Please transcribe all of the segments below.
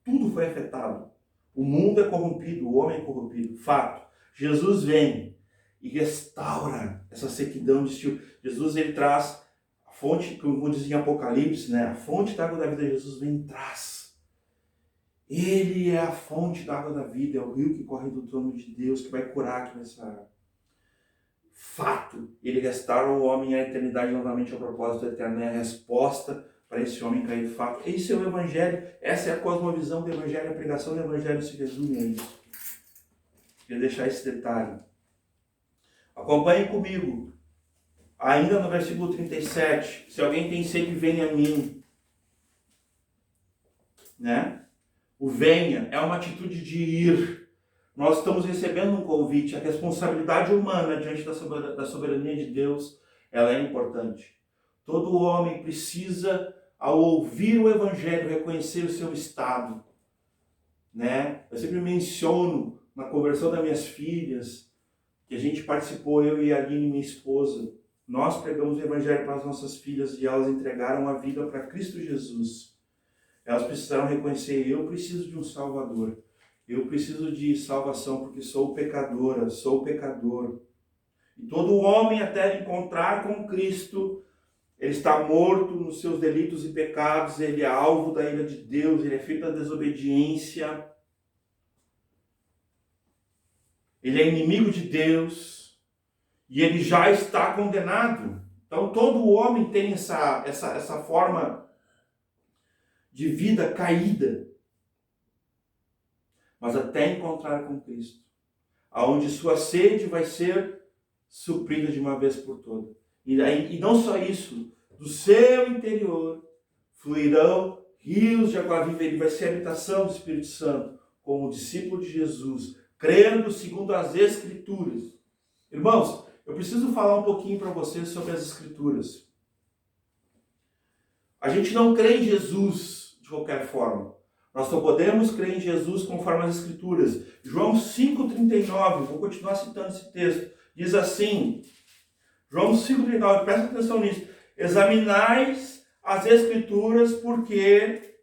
tudo foi afetado. O mundo é corrompido, o homem é corrompido. Fato. Jesus vem e restaura essa sequidão de estilo. Jesus, ele traz a fonte, como diz em Apocalipse, né? A fonte da água da vida, Jesus vem e traz. Ele é a fonte da água da vida, é o rio que corre do trono de Deus, que vai curar, que vai sarar. Fato. Ele restaura o homem à eternidade novamente ao propósito eterno. É a resposta para esse homem cair. Fato. Esse é o Evangelho. Essa é a cosmovisão do Evangelho. A pregação do Evangelho se resume a isso. Queria deixar esse detalhe. Acompanhe comigo. Ainda no versículo 37. Se alguém tem sede, venha a mim. Né? O venha é uma atitude de ir. Nós estamos recebendo um convite. A responsabilidade humana diante da soberania de Deus, ela é importante. Todo homem precisa, ao ouvir o Evangelho, reconhecer o seu estado. Né? Eu sempre menciono na conversão das minhas filhas, que a gente participou, eu e a Aline, minha esposa. Nós pregamos o Evangelho para as nossas filhas e elas entregaram a vida para Cristo Jesus. Elas precisaram reconhecer, eu preciso de um Salvador. Eu preciso de salvação porque sou pecadora, sou pecador. E todo homem até encontrar com Cristo, ele está morto nos seus delitos e pecados, ele é alvo da ira de Deus, ele é filho da desobediência, ele é inimigo de Deus e ele já está condenado. Então todo homem tem essa forma de vida caída. Mas até encontrar com Cristo, aonde sua sede vai ser suprida de uma vez por todas. E não só isso, do seu interior fluirão rios de água viva. Ele vai ser a habitação do Espírito Santo, como discípulo de Jesus, crendo segundo as Escrituras. Irmãos, eu preciso falar um pouquinho para vocês sobre as Escrituras. A gente não crê em Jesus de qualquer forma. Nós só podemos crer em Jesus conforme as Escrituras. João 5,39, vou continuar citando esse texto, diz assim, João 5,39, presta atenção nisso. Examinais as Escrituras, porque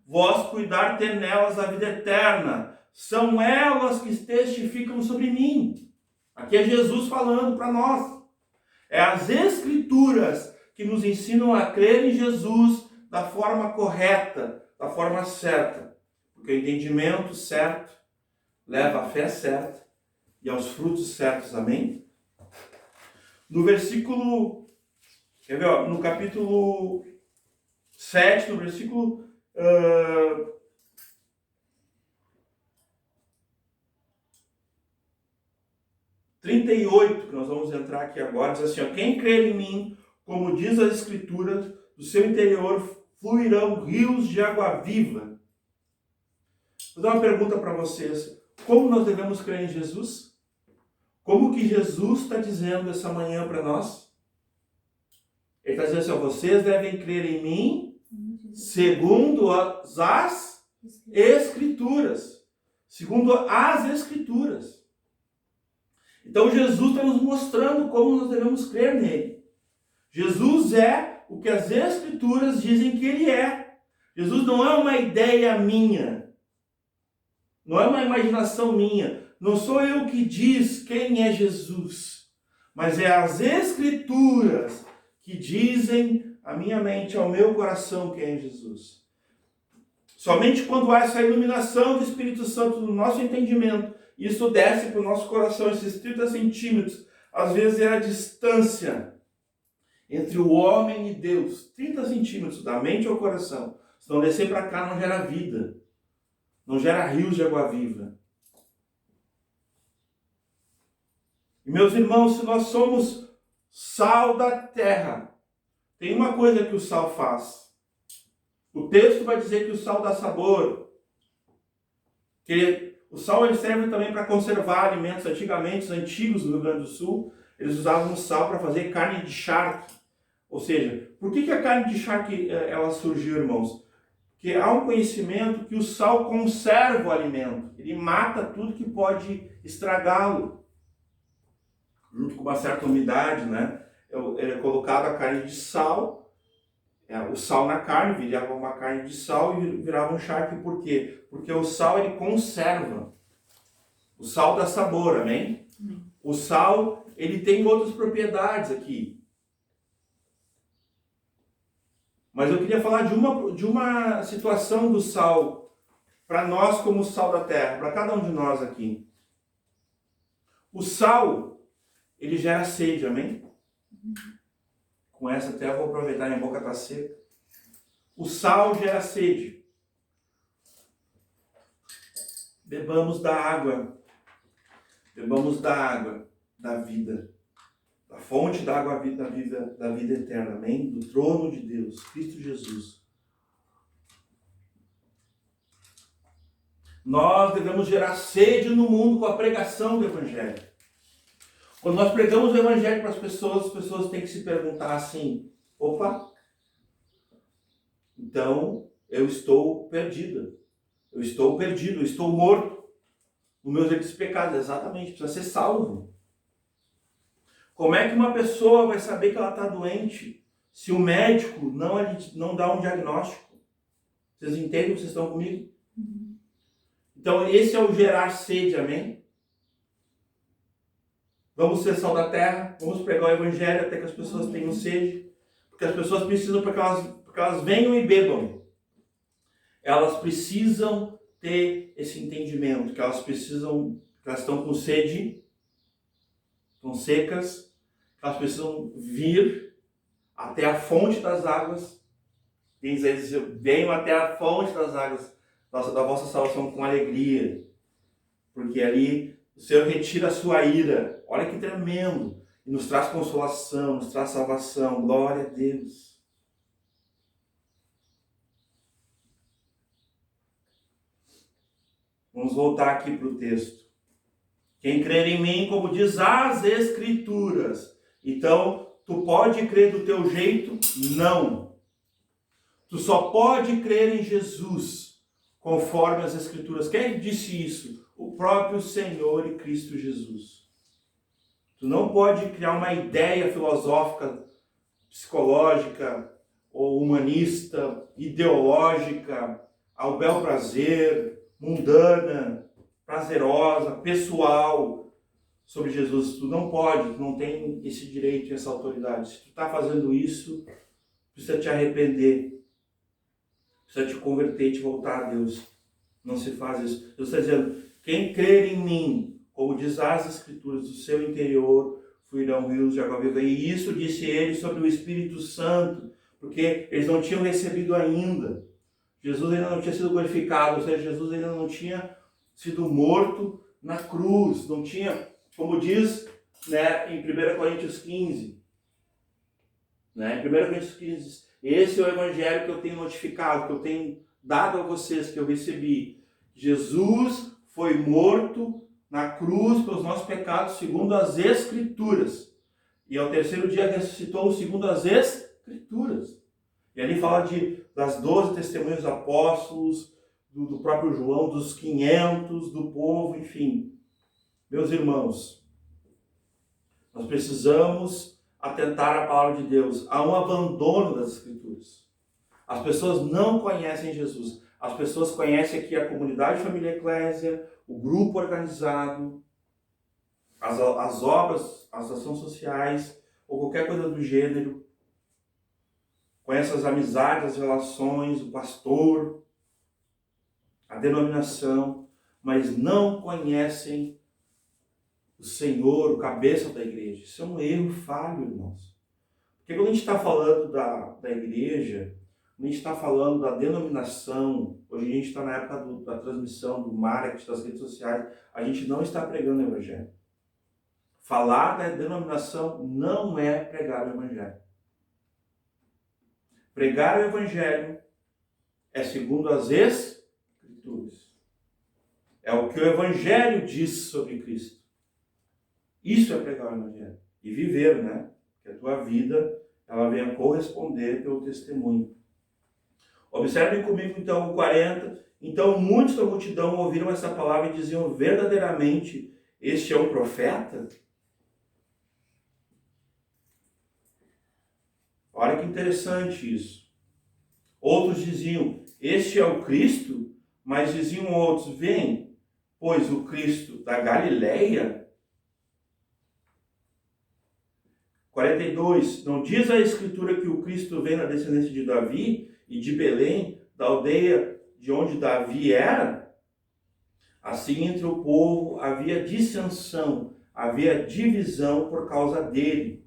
vós cuidar ter nelas a vida eterna. São elas que testificam sobre mim. Aqui é Jesus falando para nós. É as Escrituras que nos ensinam a crer em Jesus da forma correta, da forma certa, porque o entendimento certo leva à fé certa e aos frutos certos, amém? No versículo, quer ver, ó, no capítulo 7, no versículo 38, que nós vamos entrar aqui agora, diz assim, ó, quem crer em mim, como diz as Escrituras, do seu interior fluirão rios de água viva. Vou dar uma pergunta para vocês. Como nós devemos crer em Jesus? Como que Jesus está dizendo essa manhã para nós? Ele está dizendo assim, vocês devem crer em mim segundo as Escrituras. Segundo as Escrituras. Então Jesus está nos mostrando como nós devemos crer nele. Jesus é o que as Escrituras dizem que ele é. Jesus não é uma ideia minha. Não é uma imaginação minha. Não sou eu que diz quem é Jesus. Mas é as Escrituras que dizem à minha mente, ao meu coração, quem é Jesus. Somente quando há essa iluminação do Espírito Santo no nosso entendimento, isso desce para o nosso coração, esses 30 centímetros. Às vezes é a distância entre o homem e Deus, 30 centímetros, da mente ao coração. Se não descer para cá, não gera vida. Não gera rios de água viva. E meus irmãos, se nós somos sal da terra, tem uma coisa que o sal faz. O texto vai dizer que o sal dá sabor. Que o sal ele serve também para conservar alimentos. Antigamente, os antigos do Rio Grande do Sul, eles usavam o sal para fazer carne de charque. Ou seja, por que a carne de charque ela surgiu, irmãos? Porque há um conhecimento que o sal conserva o alimento. Ele mata tudo que pode estragá-lo. Junto com uma certa umidade, né? É colocado a carne de sal, o sal na carne, virava uma carne de sal e virava um charque. Por quê? Porque o sal ele conserva. O sal dá sabor, amém? O sal ele tem outras propriedades aqui. Mas eu queria falar de uma situação do sal para nós como sal da terra, para cada um de nós aqui. O sal, ele gera sede, amém? Com essa até eu vou aproveitar, minha boca está seca. O sal gera sede. Bebamos da água. Bebamos da água da vida. Da fonte da água da vida eterna, amém? Do trono de Deus, Cristo Jesus. Nós devemos gerar sede no mundo com a pregação do Evangelho. Quando nós pregamos o Evangelho para as pessoas têm que se perguntar assim, opa, então eu estou perdida. Eu estou perdido, eu estou morto nos meus erros e pecados. Exatamente, precisa ser salvo. Como é que uma pessoa vai saber que ela está doente se o médico não dá um diagnóstico? Vocês entendem? Vocês estão comigo? Então esse é o gerar sede, amém? Vamos ser sal da terra, vamos pregar o Evangelho até que as pessoas tenham sede, porque as pessoas precisam, porque elas venham e bebam. Elas precisam ter esse entendimento, que elas estão com sede, estão secas, que elas precisam vir até a fonte das águas. Tem dizer, venham até a fonte das águas da vossa salvação com alegria, porque ali o Senhor retira a sua ira. Olha que tremendo. E nos traz consolação, nos traz salvação. Glória a Deus. Vamos voltar aqui para o texto. Quem crer em mim, como diz as Escrituras. Então, tu pode crer do teu jeito? Não. Tu só pode crer em Jesus, conforme as Escrituras. Quem disse isso? O próprio Senhor e Cristo Jesus. Tu não pode criar uma ideia filosófica, psicológica ou humanista, ideológica, ao bel prazer, mundana, prazerosa, pessoal sobre Jesus. Tu não pode, tu não tem esse direito e essa autoridade. Se tu está fazendo isso, precisa te arrepender, precisa te converter e te voltar a Deus. Não se faz isso. Deus está dizendo, quem crer em mim, como diz as Escrituras, do seu interior fluirão rios de água viva. E isso disse ele sobre o Espírito Santo, porque eles não tinham recebido ainda. Jesus ainda não tinha sido glorificado, ou seja, Jesus ainda não tinha sido morto na cruz. Não tinha, como diz, né, em 1 Coríntios 15. Né, em 1 Coríntios 15, esse é o evangelho que eu tenho notificado, que eu tenho dado a vocês, que eu recebi. Jesus foi morto na cruz pelos nossos pecados, segundo as Escrituras. E ao terceiro dia ressuscitou segundo as Escrituras. E ali fala das 12 testemunhas dos apóstolos, do próprio João, dos 500, do povo, enfim. Meus irmãos, nós precisamos atentar à palavra de Deus. Há um abandono das Escrituras. As pessoas não conhecem Jesus. As pessoas conhecem aqui a comunidade Família Eclésia, o grupo organizado, as obras, as ações sociais, ou qualquer coisa do gênero. Conhecem as amizades, as relações, o pastor, a denominação, mas não conhecem o Senhor, o cabeça da igreja. Isso é um erro falho, irmãos. Porque quando a gente está falando da igreja, quando a gente está falando da denominação, hoje a gente está na época da transmissão, do marketing, das redes sociais, a gente não está pregando o Evangelho. Falar da denominação não é pregar o Evangelho. Pregar o Evangelho é segundo as Escrituras. É o que o Evangelho diz sobre Cristo. Isso é pregar o Evangelho. E viver, né? Que a tua vida, ela venha corresponder pelo testemunho. Observem comigo então o 40. Então muitos da multidão ouviram essa palavra e diziam, verdadeiramente, este é um profeta? Olha que interessante isso. Outros diziam, este é o Cristo, mas diziam outros, vem, pois o Cristo da Galileia. 42, não diz a Escritura que o Cristo vem na descendência de Davi e de Belém, da aldeia de onde Davi era? Assim, entre o povo havia dissensão, havia divisão por causa dele.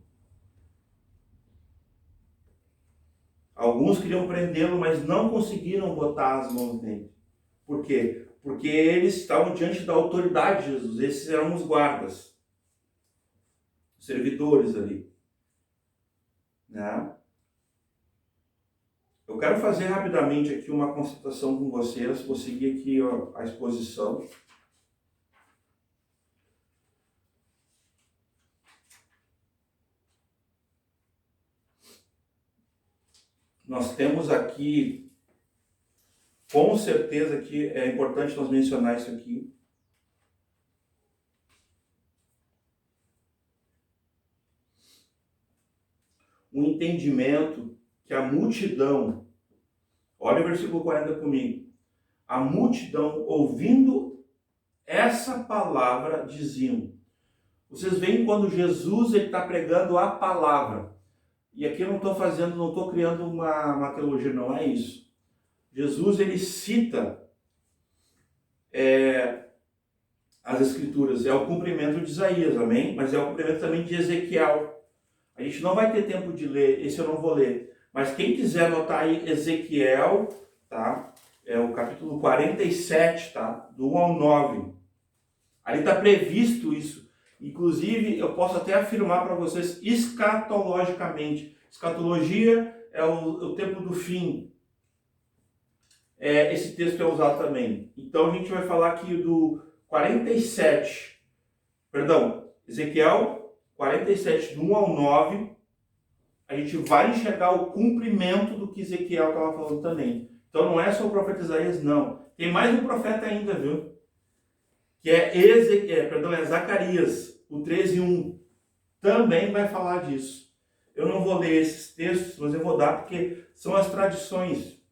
Alguns queriam prendê-lo, mas não conseguiram botar as mãos nele. Por quê? Porque eles estavam diante da autoridade de Jesus. Esses eram os guardas, os servidores ali. Né? Eu quero fazer rapidamente aqui uma constatação com vocês. Vou seguir aqui a exposição. Nós temos aqui, com certeza que é importante nós mencionar isso aqui. Um entendimento que a multidão, olha o versículo 40 comigo, a multidão ouvindo essa palavra diziam. Vocês veem quando Jesus está pregando a palavra. E aqui eu não estou criando uma teologia, não é isso. Jesus, ele cita as Escrituras, é o cumprimento de Isaías, amém? Mas é o cumprimento também de Ezequiel. A gente não vai ter tempo de ler, esse eu não vou ler. Mas quem quiser anotar aí Ezequiel, tá? É o capítulo 47, tá? Do 1 ao 9. Ali está previsto isso. Inclusive, eu posso até afirmar para vocês escatologicamente. Escatologia é o tempo do fim. Esse texto é usado também. Então, a gente vai falar aqui do 47. Perdão, Ezequiel 47, do 1 ao 9. A gente vai enxergar o cumprimento do que Ezequiel estava falando também. Então, não é só o profeta Isaías, não. Tem mais um profeta ainda, viu? Que é Zacarias, o 13:1, também vai falar disso. Eu não vou ler esses textos, mas eu vou dar porque são as tradições.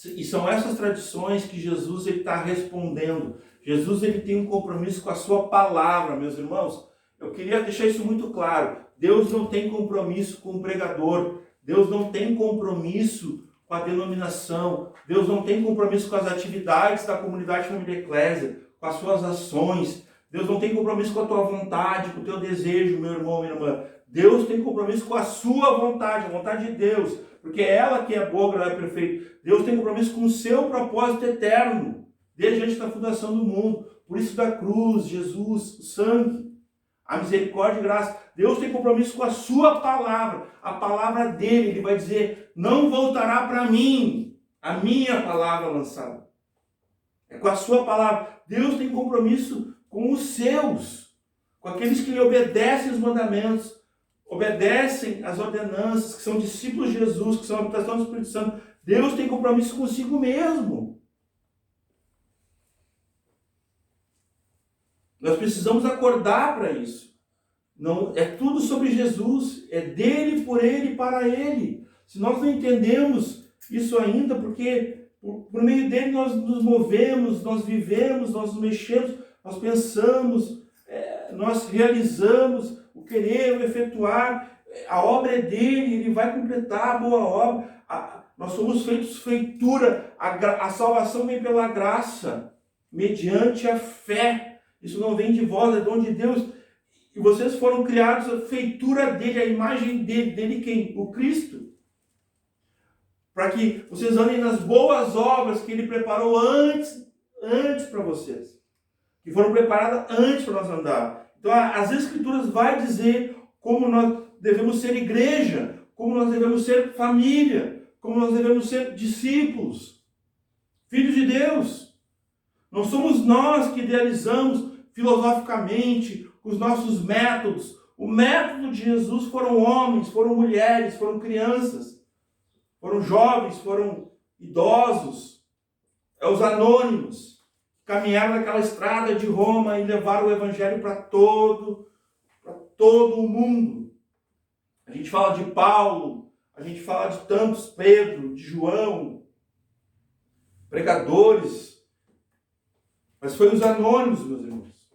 E são essas tradições que Jesus está respondendo. Jesus ele tem um compromisso com a sua palavra, meus irmãos. Eu queria deixar isso muito claro. Deus não tem compromisso com o pregador. Deus não tem compromisso com a denominação. Deus não tem compromisso com as atividades da comunidade Família Eclésia, com as suas ações. Deus não tem compromisso com a tua vontade, com o teu desejo, meu irmão, minha irmã. Deus tem compromisso com a sua vontade, a vontade de Deus, porque é ela que é boa, agradável e perfeita. Deus tem compromisso com o seu propósito eterno, desde antes da fundação do mundo. Por isso da cruz, Jesus, o sangue, a misericórdia e graça. Deus tem compromisso com a sua palavra, a palavra dele. Ele vai dizer, não voltará para mim a minha palavra lançada. É com a sua palavra. Deus tem compromisso com os seus, com aqueles que lhe obedecem os mandamentos, obedecem as ordenanças, que são discípulos de Jesus, que são a habitação do Espírito Santo. Deus tem compromisso consigo mesmo. Nós precisamos acordar para isso. Não, é tudo sobre Jesus, é dele, por ele, para ele. Se nós não entendemos isso ainda, porque por meio dele nós nos movemos, nós vivemos, nós nos mexemos, nós pensamos, nós realizamos o querer, o efetuar. A obra é dele, ele vai completar a boa obra. Nós somos feitos feitura. A salvação vem pela graça, mediante a fé. Isso não vem de vós, é dom de Deus. E vocês foram criados a feitura dele, a imagem dele. Dele quem? O Cristo. Para que vocês andem nas boas obras que ele preparou antes para vocês. Que foram preparadas antes para nós andar. Então as Escrituras vai dizer como nós devemos ser igreja, como nós devemos ser família, como nós devemos ser discípulos, filhos de Deus. Não somos nós que idealizamos filosoficamente os nossos métodos. O método de Jesus foram homens, foram mulheres, foram crianças, foram jovens, foram idosos, os anônimos. Caminharam naquela estrada de Roma e levaram o evangelho para todo o mundo. A gente fala de Paulo, a gente fala de tantos, Pedro, de João, pregadores, mas foi os anônimos, meus irmãos.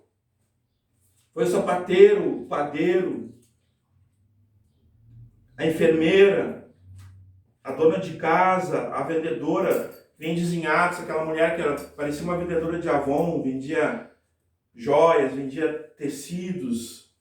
Foi o sapateiro, o padeiro, a enfermeira, a dona de casa, a vendedora, vendes em Atos, aquela mulher que parecia uma vendedora de Avon, vendia joias, vendia tecidos.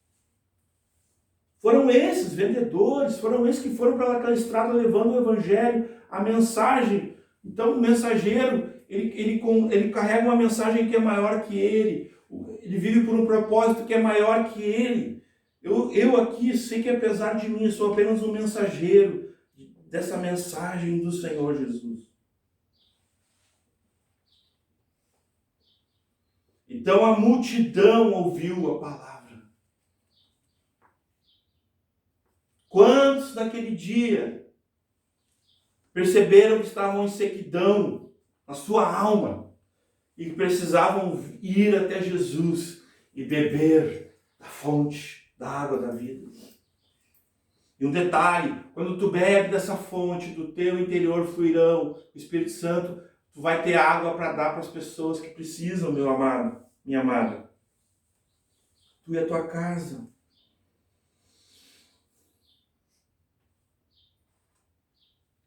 Foram esses vendedores, foram esses que foram para aquela estrada levando o evangelho, a mensagem. Então o mensageiro, ele carrega uma mensagem que é maior que ele vive por um propósito que é maior que ele. Eu aqui sei que apesar de mim, eu sou apenas um mensageiro dessa mensagem do Senhor Jesus. Então a multidão ouviu a palavra. Quantos naquele dia perceberam que estavam em sequidão na sua alma e que precisavam ir até Jesus e beber da fonte da água da vida? E um detalhe, quando tu bebe dessa fonte, do teu interior fluirão o Espírito Santo, tu vai ter água para dar para as pessoas que precisam, meu amado, minha amada. Tu e a tua casa.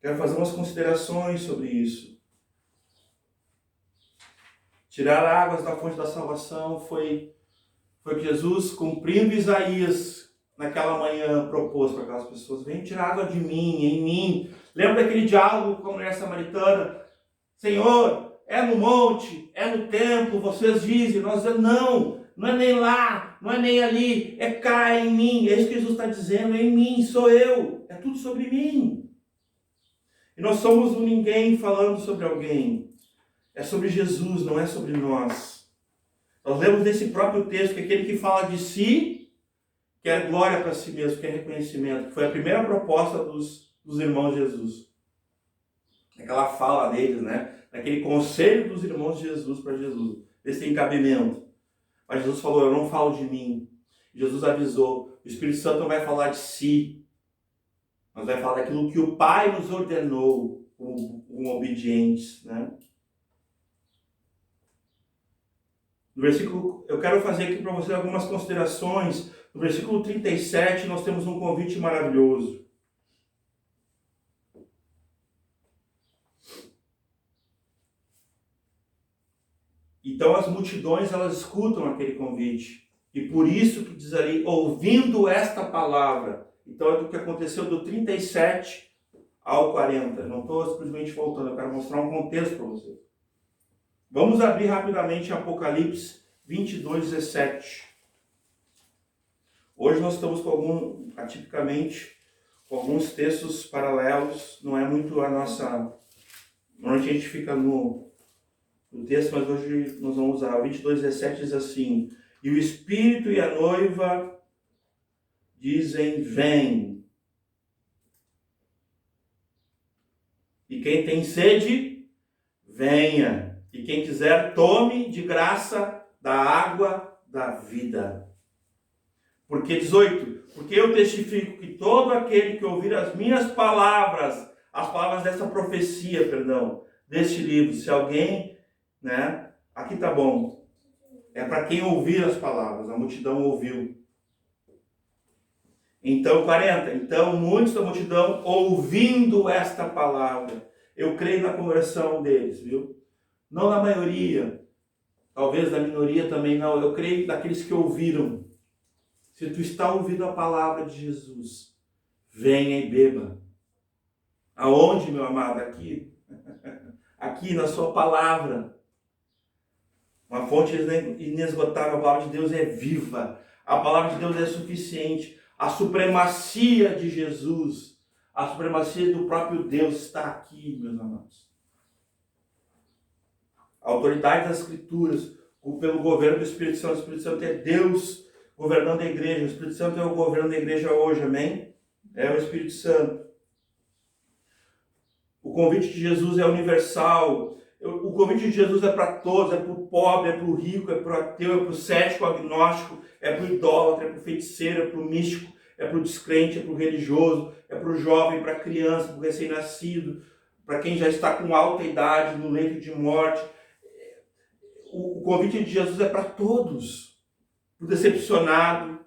Quero fazer umas considerações sobre isso. Tirar águas da fonte da salvação foi o que Jesus, cumprindo Isaías, naquela manhã propôs para aquelas pessoas: vem tirar água de mim, em mim. Lembra daquele diálogo com a mulher samaritana? Senhor, é no monte, é no templo, vocês dizem. Nós dizemos, não é nem lá, não é nem ali, é cá, em mim. É isso que Jesus está dizendo, é em mim, sou eu, é tudo sobre mim. E nós somos um ninguém falando sobre alguém. É sobre Jesus, não é sobre nós. Nós lemos nesse próprio texto que aquele que fala de si quer glória para si mesmo, quer reconhecimento. Que foi a primeira proposta dos irmãos de Jesus. Aquela fala deles, né? Aquele conselho dos irmãos de Jesus para Jesus. Esse encabimento. Mas Jesus falou, eu não falo de mim. Jesus avisou, o Espírito Santo não vai falar de si. Mas vai falar daquilo que o Pai nos ordenou, como obedientes, né? No versículo, eu quero fazer aqui para vocês algumas considerações. No versículo 37, nós temos um convite maravilhoso. Então as multidões, elas escutam aquele convite. E por isso que diz ali, ouvindo esta palavra. Então é do que aconteceu do 37 ao 40. Não estou simplesmente voltando, eu quero mostrar um contexto para vocês. Vamos abrir rapidamente Apocalipse 22, 17. Hoje nós estamos atipicamente, com alguns textos paralelos. Não é muito a nossa... Normalmente a gente fica no texto, mas hoje nós vamos usar. 22, 17 diz assim: e o Espírito e a noiva dizem, vem. E quem tem sede, venha. E quem quiser, tome de graça da água da vida. Porque 18, porque eu testifico que todo aquele que ouvir as minhas palavras, as palavras dessa profecia, deste livro, se alguém, né, aqui tá bom, é para quem ouvir as palavras, a multidão ouviu. Então, 40, então muitos da multidão ouvindo esta palavra, eu creio na conversão deles, viu? Não na maioria, talvez da minoria também não, eu creio daqueles que ouviram. Se tu está ouvindo a palavra de Jesus, venha e beba. Aonde, meu amado? Aqui. Aqui na sua palavra. Uma fonte inesgotável, a palavra de Deus é viva. A palavra de Deus é suficiente. A supremacia de Jesus, a supremacia do próprio Deus está aqui, meus amados. A autoridade das Escrituras, pelo governo do Espírito Santo. O Espírito Santo é Deus governando a igreja. O Espírito Santo é o governo da igreja hoje, amém? É o Espírito Santo. O convite de Jesus é universal. O convite de Jesus é para todos, é para o pobre, é para o rico, é para o ateu, é para o cético, agnóstico, é para o idólatra, é para o feiticeiro, é para o místico, é para o descrente, é para o religioso, é para o jovem, para a criança, para o recém-nascido, para quem já está com alta idade, no leito de morte. O convite de Jesus é para todos, para o decepcionado,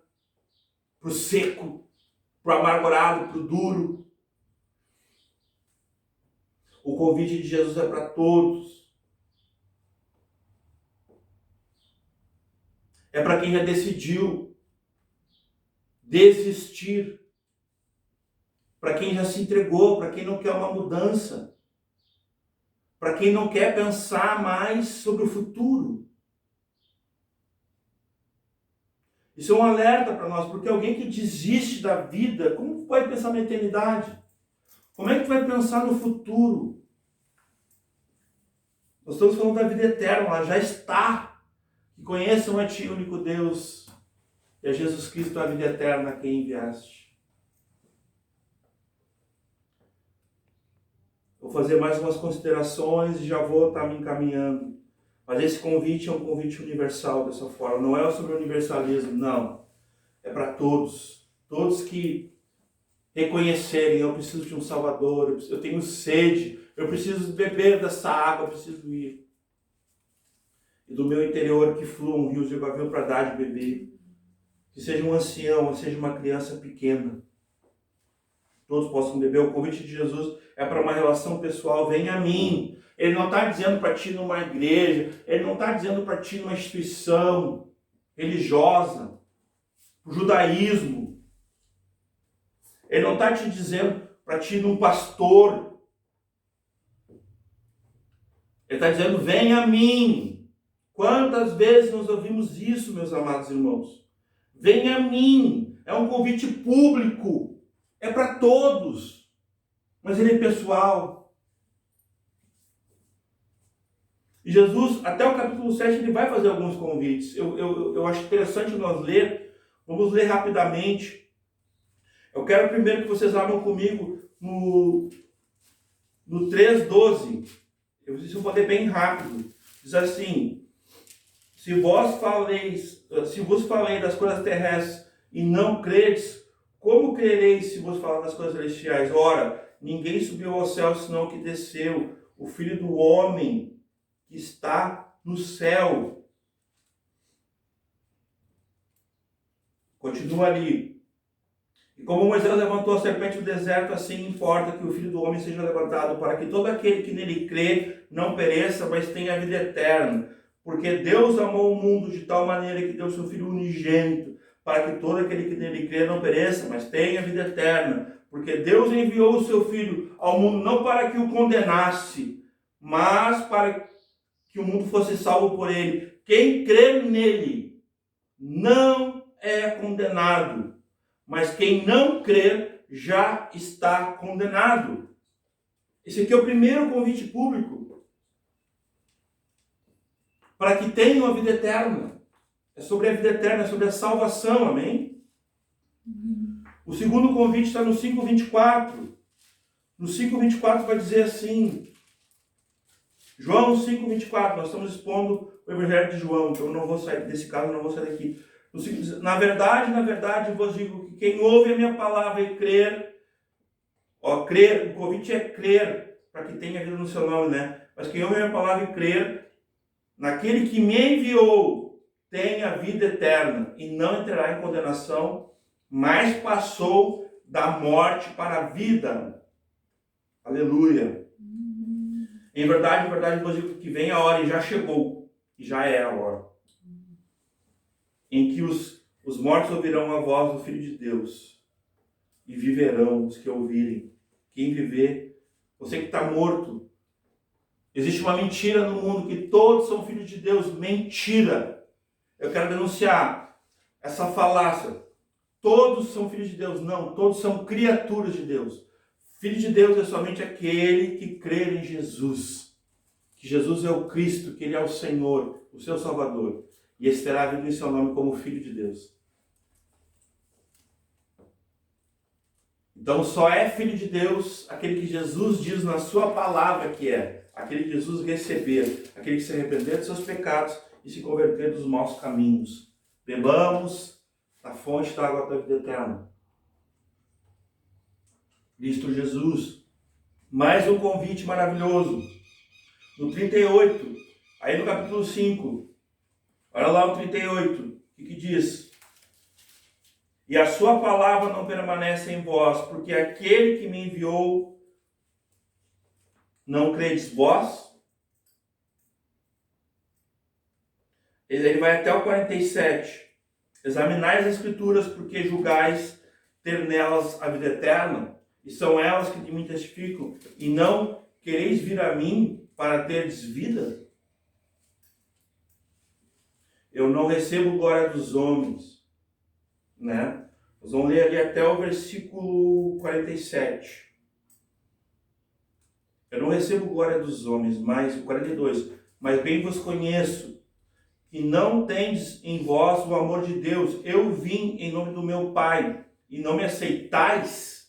para o seco, para o amargurado, para o duro. O convite de Jesus é para todos. É para quem já decidiu desistir. Para quem já se entregou, para quem não quer uma mudança. Para quem não quer pensar mais sobre o futuro. Isso é um alerta para nós, porque alguém que desiste da vida, como vai pensar na eternidade? Como é que vai pensar no futuro? Nós estamos falando da vida eterna, ela já está. Que conheçam a Ti, único Deus, e a Jesus Cristo, a vida eterna, a quem enviaste. Vou fazer mais umas considerações e já vou estar me encaminhando. Mas esse convite é um convite universal dessa forma. Não é sobre o universalismo, não. É para todos. Todos que reconhecerem, eu preciso de um Salvador, eu tenho sede, eu preciso beber dessa água, eu preciso ir. E do meu interior que fluam rios de água viva para dar de beber. Que seja um ancião, ou seja uma criança pequena. Todos possam beber. O convite de Jesus é para uma relação pessoal. Venha a mim. Ele não está dizendo para ti numa igreja. Ele não está dizendo para ti numa instituição religiosa. O judaísmo. Ele não está te dizendo para ti num pastor. Ele está dizendo, venha a mim. Quantas vezes nós ouvimos isso, meus amados irmãos? Venha a mim. É um convite público. É para todos. Mas ele é pessoal. E Jesus, até o capítulo 7, ele vai fazer alguns convites. Eu acho interessante nós ler. Vamos ler rapidamente. Eu quero primeiro que vocês abram comigo no 3:12. Eu preciso fazer bem rápido. Diz assim: se vos falei das coisas terrestres e não credes, como crereis se vos falar das coisas celestiais? Ora, ninguém subiu ao céu senão o que desceu, o Filho do Homem que está no céu. Continua ali. E como Moisés levantou a serpente do deserto, assim importa que o Filho do Homem seja levantado, para que todo aquele que nele crê não pereça, mas tenha a vida eterna. Porque Deus amou o mundo de tal maneira que deu seu Filho unigênito, para que todo aquele que nele crê não pereça, mas tenha a vida eterna. Porque Deus enviou o seu Filho ao mundo não para que o condenasse, mas para que o mundo fosse salvo por ele. Quem crê nele não é condenado, mas quem não crê já está condenado. Esse aqui é o primeiro convite público. Para que tenham a vida eterna. É sobre a vida eterna, é sobre a salvação, amém? O segundo convite está no 5:24. No 5:24 vai dizer assim, João 5:24, nós estamos expondo o Evangelho de João, então eu não vou sair desse caso, eu não vou sair daqui. Na verdade, vos digo que quem ouve a minha palavra e crer, crer, o convite é crer, para que tenha vida no seu nome, né? Mas quem ouve a minha palavra e crer, naquele que me enviou, tem a vida eterna e não entrará em condenação, mas passou da morte para a vida. Aleluia. Em verdade, vos digo que vem a hora e já chegou, e já é a hora, em que os mortos ouvirão a voz do Filho de Deus e viverão os que ouvirem. Quem viver, você que está morto, existe uma mentira no mundo que todos são filhos de Deus. Mentira. Eu quero denunciar essa falácia. Todos são filhos de Deus. Não, todos são criaturas de Deus. Filho de Deus é somente aquele que crê em Jesus. Que Jesus é o Cristo, que Ele é o Senhor, o seu Salvador. E esse terá vindo em seu nome como Filho de Deus. Então só é filho de Deus aquele que Jesus diz na sua palavra que é. Aquele que Jesus receber, aquele que se arrepender dos seus pecados e se converter dos maus caminhos. Bebamos da fonte da água da vida eterna. Cristo Jesus. Mais um convite maravilhoso. No 38, aí no capítulo 5, olha lá o 38, o que diz? E a sua palavra não permanece em vós, porque aquele que me enviou, não credes vós? Ele vai até o 47. Examinai as escrituras, porque julgais ter nelas a vida eterna, e são elas que de mim testificam, e não quereis vir a mim para terdes vida? Eu não recebo glória dos homens, né? Nós vamos ler ali até o versículo 47. Eu não recebo glória dos homens, mas o 42. Mas bem vos conheço, que não tendes em vós o amor de Deus. Eu vim em nome do meu Pai, e não me aceitais.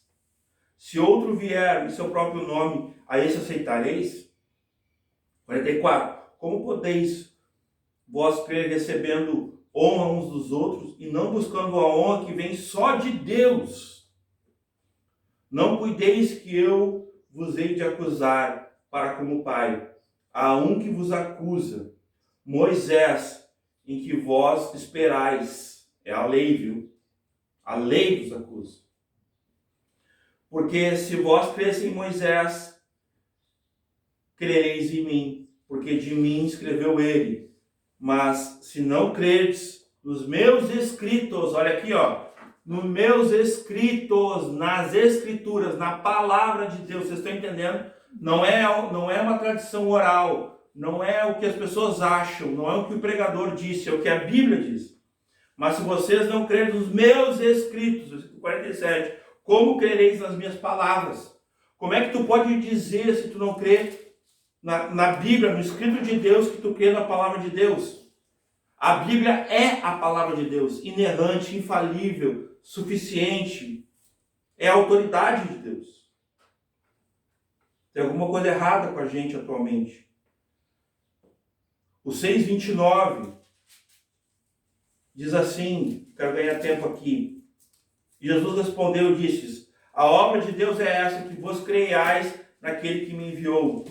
Se outro vier em seu próprio nome, a esse aceitareis? 44. Como podeis vós crer recebendo honra uns dos outros e não buscando a honra que vem só de Deus? Não cuideis que eu vos hei de acusar para como Pai. Há um que vos acusa, Moisés, em que vós esperais. É a lei, viu? A lei vos acusa. Porque se vós cresse em Moisés, crereis em mim, porque de mim escreveu ele. Mas se não credes nos meus escritos, olha aqui, ó, nos meus escritos, nas escrituras, na palavra de Deus, vocês estão entendendo? Não é uma tradição oral, não é o que as pessoas acham, não é o que o pregador disse, é o que a Bíblia diz. Mas se vocês não crerem nos meus escritos, versículo 47, como crereis nas minhas palavras? Como é que tu pode dizer, se tu não crê na Bíblia, no escrito de Deus, que tu crê na palavra de Deus? A Bíblia é a palavra de Deus, inerrante, infalível, suficiente. É a autoridade de Deus. Tem alguma coisa errada com a gente atualmente. O 6:29 diz assim, quero ganhar tempo aqui. Jesus respondeu e disse: a obra de Deus é essa, que vos creiais naquele que me enviou.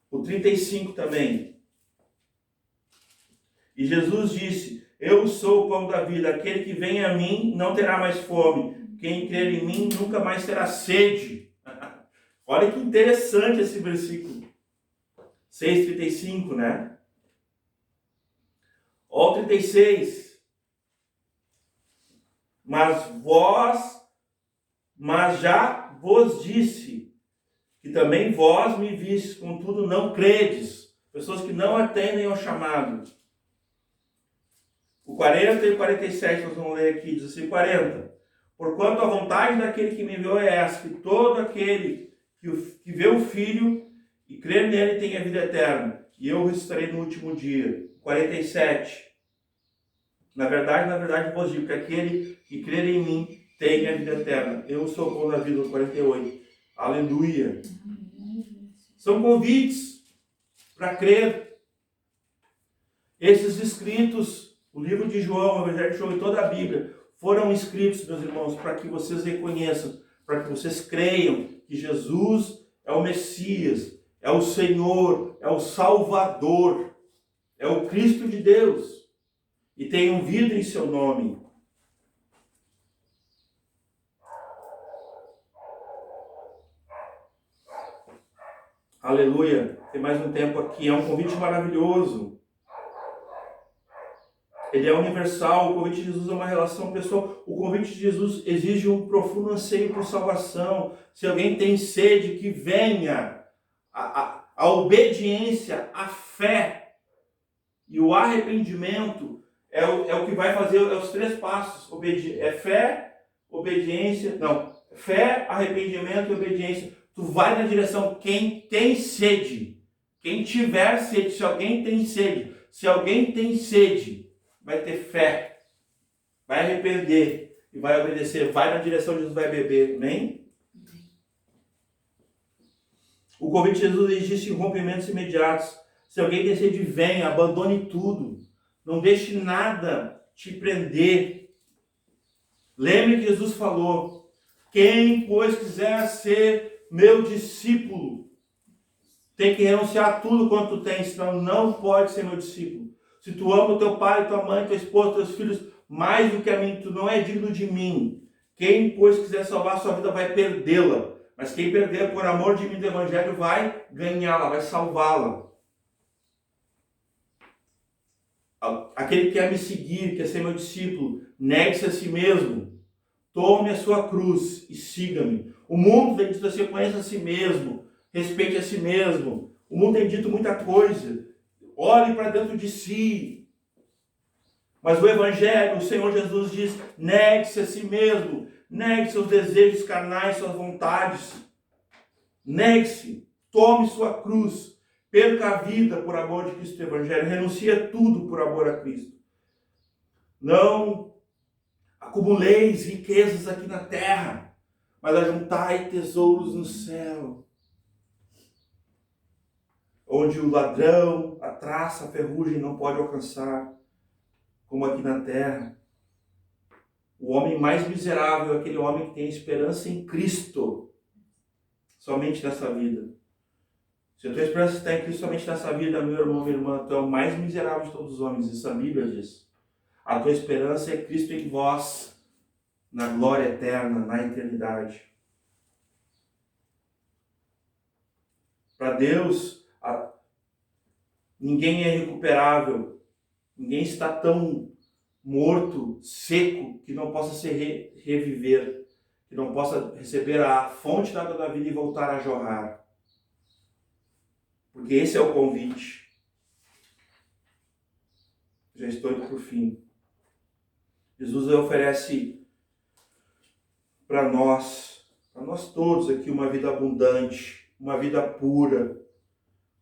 O 35 também. E Jesus disse: eu sou o pão da vida, aquele que vem a mim não terá mais fome, quem crer em mim nunca mais terá sede. Olha que interessante esse versículo. 6:35, né? Ó, 36. Mas já vos disse, que também vós me vistes, contudo não credes. Pessoas que não atendem ao chamado. O 40 e o 47, nós vamos ler aqui, diz assim, 40. Porquanto a vontade daquele que me enviou é essa, que todo aquele que vê o Filho e crer nele tenha vida eterna, e eu ressuscitarei no último dia. 47. Na verdade, vos digo que aquele que crer em mim tem a vida eterna. Eu sou o pão da vida. 48. Aleluia. São convites para crer. Esses escritos, o livro de João, o Evangelho de João e toda a Bíblia, foram escritos, meus irmãos, para que vocês reconheçam, para que vocês creiam que Jesus é o Messias, é o Senhor, é o Salvador, é o Cristo de Deus. E tenham vida em seu nome. Aleluia. Tem mais um tempo aqui. É um convite maravilhoso. Ele é universal. O convite de Jesus é uma relação pessoal. O convite de Jesus exige um profundo anseio por salvação. Se alguém tem sede, que venha. A obediência, a fé e o arrependimento é o que vai fazer os 3 passos. Fé, obediência, fé, arrependimento e obediência. Tu vai na direção, quem tem sede, quem tiver sede, se alguém tem sede, vai ter fé, vai arrepender e vai obedecer, vai na direção de Jesus, vai beber, amém? O convite de Jesus existe em rompimentos imediatos. Se alguém tem sede, venha, abandone tudo. Não deixe nada te prender. Lembre que Jesus falou: quem, pois, quiser ser meu discípulo, tem que renunciar a tudo quanto tu tem, senão não pode ser meu discípulo. Se tu ama o teu pai, tua mãe, tua esposa, teus filhos, mais do que a mim, tu não é digno de mim. Quem, pois, quiser salvar a sua vida vai perdê-la. Mas quem perder por amor de mim do evangelho vai ganhá-la, vai salvá-la. Aquele que quer me seguir, quer ser meu discípulo, negue-se a si mesmo. Tome a sua cruz e siga-me. O mundo tem dito assim: conheça a si mesmo, respeite a si mesmo. O mundo tem dito muita coisa. Olhe para dentro de si. Mas o Evangelho, o Senhor Jesus diz: negue-se a si mesmo. Negue seus desejos carnais, suas vontades. Negue-se. Tome sua cruz. Perca a vida por amor de Cristo e do Evangelho. Renuncie a tudo por amor a Cristo. Não acumuleis riquezas aqui na terra, mas ajuntai tesouros no céu, onde o ladrão, a traça, a ferrugem não pode alcançar, como aqui na terra. O homem mais miserável é aquele homem que tem esperança em Cristo, somente nessa vida. Se a tua esperança está em Cristo somente nessa vida, meu irmão, minha irmã, tu é o mais miserável de todos os homens. Isso a Bíblia diz. A tua esperança é Cristo em vós, na glória eterna, na eternidade. Para Deus, ninguém é recuperável. Ninguém está tão morto, seco, que não possa se reviver, que não possa receber a fonte da água da vida e voltar a jorrar. Porque esse é o convite. Já estou indo para o fim. Jesus oferece para nós todos aqui, uma vida abundante, uma vida pura,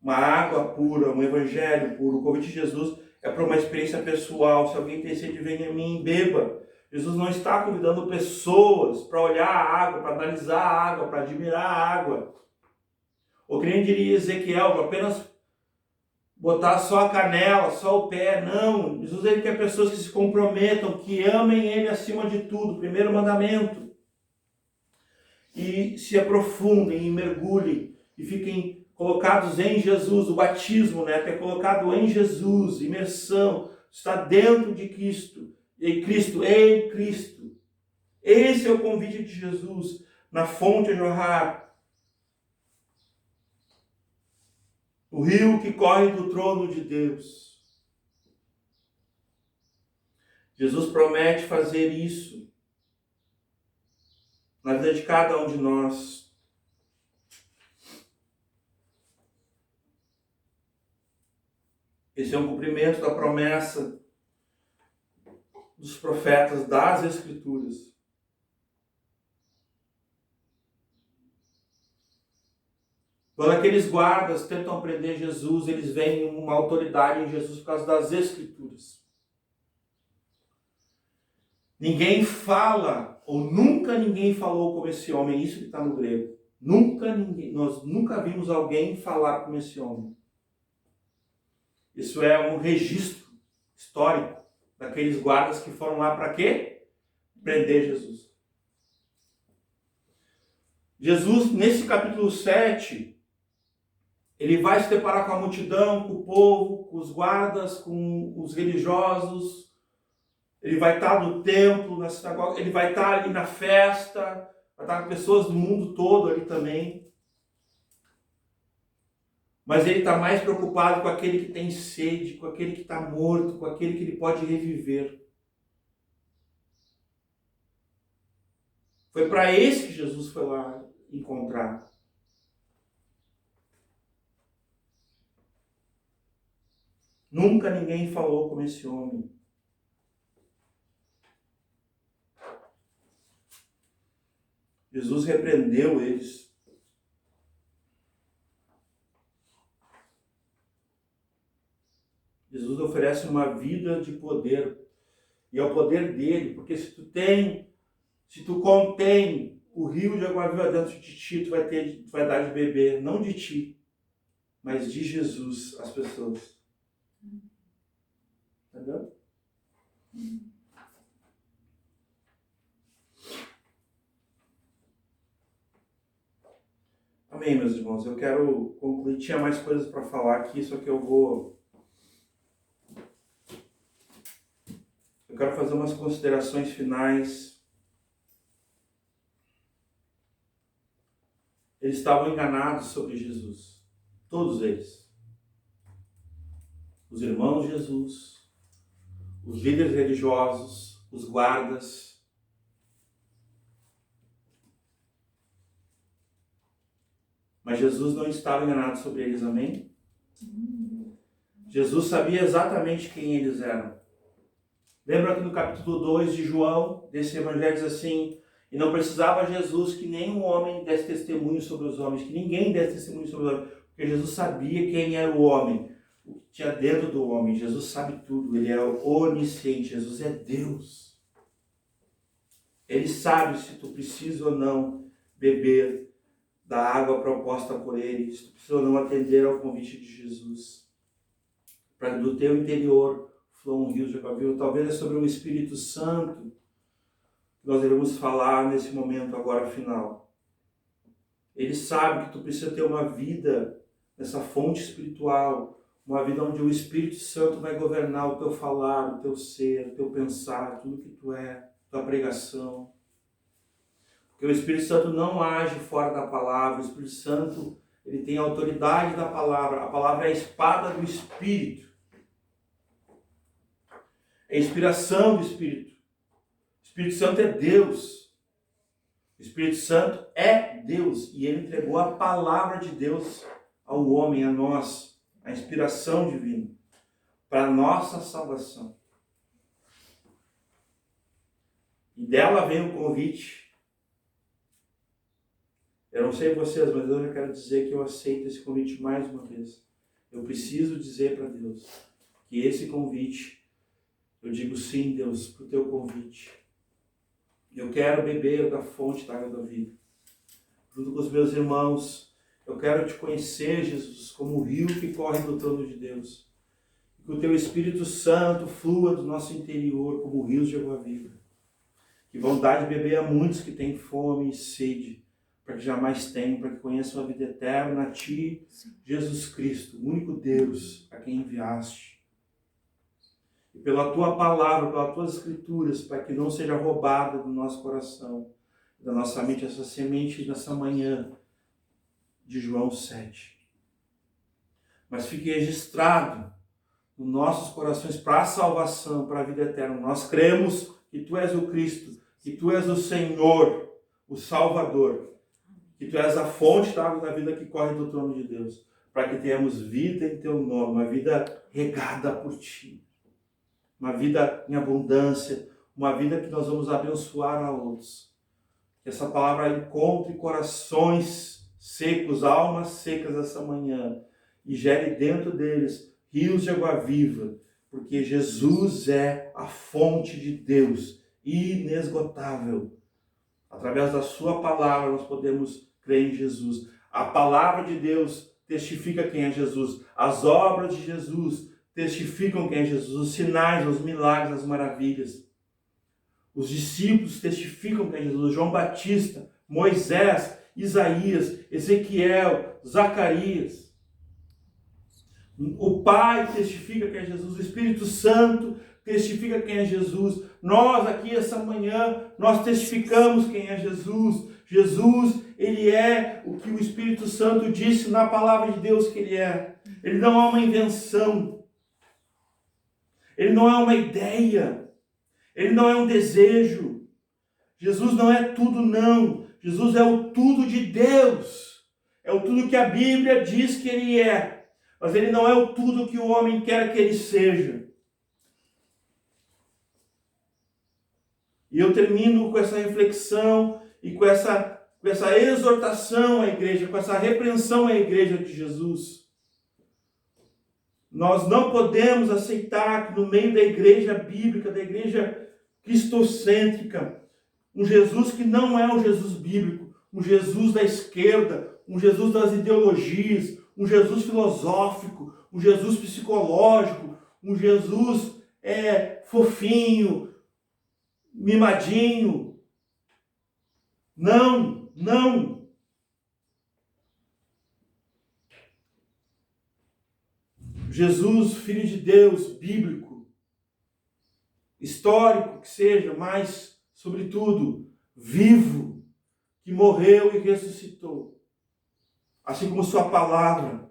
uma água pura, um evangelho puro. O convite de Jesus é para uma experiência pessoal. Se alguém tem sede, venha a mim e beba. Jesus não está convidando pessoas para olhar a água, para analisar a água, para admirar a água. Ou que nem diria Ezequiel, para apenas botar só a canela, só o pé. Não, Jesus ele quer pessoas que se comprometam, que amem Ele acima de tudo. Primeiro mandamento. E se aprofundem e mergulhem e fiquem colocados em Jesus. O batismo, que é colocado em Jesus, imersão, está dentro de Cristo, em Cristo. Esse é o convite de Jesus, na fonte a jorrar. O rio que corre do trono de Deus. Jesus promete fazer isso na vida de cada um de nós. Esse é um cumprimento da promessa dos profetas, das Escrituras. Quando aqueles guardas tentam prender Jesus, eles veem uma autoridade em Jesus por causa das Escrituras. Ninguém fala, ou nunca ninguém falou como esse homem, isso que está no grego. Nós nunca vimos alguém falar como esse homem. Isso é um registro histórico daqueles guardas que foram lá para quê? Prender Jesus. Jesus, nesse capítulo 7, ele vai se deparar com a multidão, com o povo, com os guardas, com os religiosos. Ele vai estar no templo, na sinagoga, ele vai estar ali na festa, vai estar com pessoas do mundo todo ali também. Mas ele está mais preocupado com aquele que tem sede, com aquele que está morto, com aquele que ele pode reviver. Foi para esse que Jesus foi lá encontrar. Nunca ninguém falou como esse homem. Jesus repreendeu eles. Jesus oferece uma vida de poder. E é o poder dele, porque se tu contém o rio de água viva dentro de ti, tu vai dar de beber, não de ti, mas de Jesus, as pessoas. Entendeu? Amém, meus irmãos. Eu quero concluir. Tinha mais coisas para falar aqui, só que eu quero fazer umas considerações finais. Eles estavam enganados sobre Jesus. Todos eles. Os irmãos de Jesus, os líderes religiosos, os guardas. Mas Jesus não estava enganado sobre eles, amém? Jesus sabia exatamente quem eles eram. Lembra que no capítulo 2 de João, desse evangelho, diz assim: e não precisava Jesus que nenhum homem desse testemunho sobre os homens, que ninguém desse testemunho sobre os homens, porque Jesus sabia quem era o homem, o que tinha dentro do homem. Jesus sabe tudo, ele é onisciente, Jesus é Deus. Ele sabe se tu precisa ou não beber da água proposta por ele, se tu precisa ou não atender ao convite de Jesus. Para do teu interior fluam rios de água viva. Talvez é sobre o Espírito Santo que nós devemos falar nesse momento agora final. Ele sabe que tu precisa ter uma vida nessa fonte espiritual, uma vida onde o Espírito Santo vai governar o teu falar, o teu ser, o teu pensar, tudo que tu é, tua pregação. Porque o Espírito Santo não age fora da palavra. O Espírito Santo, ele tem a autoridade da palavra. A palavra é a espada do Espírito. É a inspiração do Espírito. O Espírito Santo é Deus. O Espírito Santo é Deus. E ele entregou a palavra de Deus ao homem, a nós. A inspiração divina. Para a nossa salvação. E dela vem o convite. Eu não sei vocês, mas eu já quero dizer que eu aceito esse convite mais uma vez. Eu preciso dizer para Deus que esse convite, eu digo sim, Deus, para o teu convite. Eu quero beber da fonte da água da vida. Junto com os meus irmãos, eu quero te conhecer, Jesus, como o rio que corre do trono de Deus. Que o teu Espírito Santo flua do nosso interior como rios de água viva. Que vontade de beber a muitos que têm fome e sede, para que jamais tenham, para que conheçam a vida eterna a Ti, Jesus Cristo, o único Deus a quem enviaste. E pela Tua palavra, pelas Tuas escrituras, para que não seja roubada do nosso coração, da nossa mente, essa semente nessa manhã de João 7. Mas fique registrado nos nossos corações para a salvação, para a vida eterna. Nós cremos que Tu és o Cristo, que Tu és o Senhor, o Salvador, que Tu és a fonte da água da vida que corre do trono de Deus, para que tenhamos vida em Teu nome, uma vida regada por Ti, uma vida em abundância, uma vida que nós vamos abençoar a outros. Que essa palavra encontre corações secos, almas secas essa manhã, e gere dentro deles rios de água viva, porque Jesus é a fonte de Deus, inesgotável. Através da sua palavra nós podemos crer em Jesus. A palavra de Deus testifica quem é Jesus. As obras de Jesus testificam quem é Jesus. Os sinais, os milagres, as maravilhas. Os discípulos testificam quem é Jesus. João Batista, Moisés, Isaías, Ezequiel, Zacarias. O Pai testifica quem é Jesus. O Espírito Santo testifica quem é Jesus. Nós aqui essa manhã, nós testificamos quem é Jesus. Jesus, Ele é o que o Espírito Santo disse na palavra de Deus que Ele é. Ele não é uma invenção. Ele não é uma ideia. Ele não é um desejo. Jesus não é tudo, não. Jesus é o tudo de Deus. É o tudo que a Bíblia diz que Ele é. Mas Ele não é o tudo que o homem quer que Ele seja. E eu termino com essa reflexão e com essa exortação à igreja, com essa repreensão à igreja de Jesus. Nós não podemos aceitar que no meio da igreja bíblica, da igreja cristocêntrica, um Jesus que não é o Jesus bíblico, um Jesus da esquerda, um Jesus das ideologias, um Jesus filosófico, um Jesus psicológico, um Jesus fofinho, mimadinho. Não, não. Jesus, Filho de Deus, bíblico, histórico que seja, mas, sobretudo, vivo, que morreu e ressuscitou. Assim como sua palavra,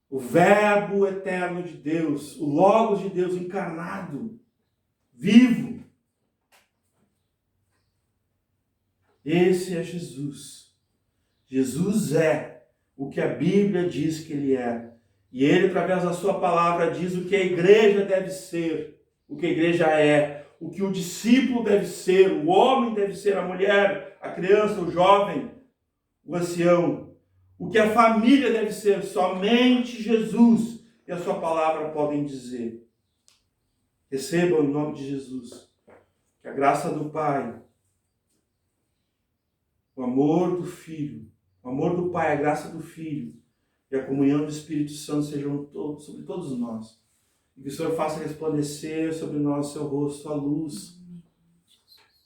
o Verbo eterno de Deus, o Logos de Deus encarnado, vivo. Esse é Jesus. Jesus é o que a Bíblia diz que ele é. E ele, através da sua palavra, diz o que a igreja deve ser, o que a igreja é, o que o discípulo deve ser, o homem deve ser, a mulher, a criança, o jovem, o ancião, o que a família deve ser. Somente Jesus e a sua palavra podem dizer. Recebam em nome de Jesus que a graça do Pai, o amor do Filho, o amor do Pai, a graça do Filho e a comunhão do Espírito Santo sejam sobre todos nós. E que o Senhor faça resplandecer sobre nós seu rosto, a luz.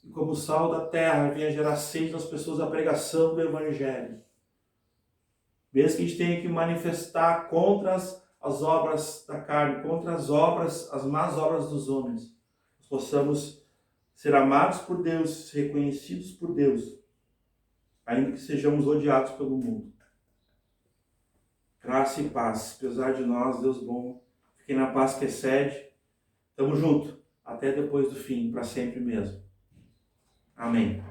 E como o sal da terra venha gerar sede nas pessoas a pregação do Evangelho. Mesmo que a gente tenha que manifestar contra as obras da carne, contra as más obras dos homens, nós possamos ser amados por Deus, reconhecidos por Deus, ainda que sejamos odiados pelo mundo. Graça e paz, apesar de nós, Deus bom, fiquem na paz que excede. Tamo junto, até depois do fim, para sempre mesmo. Amém.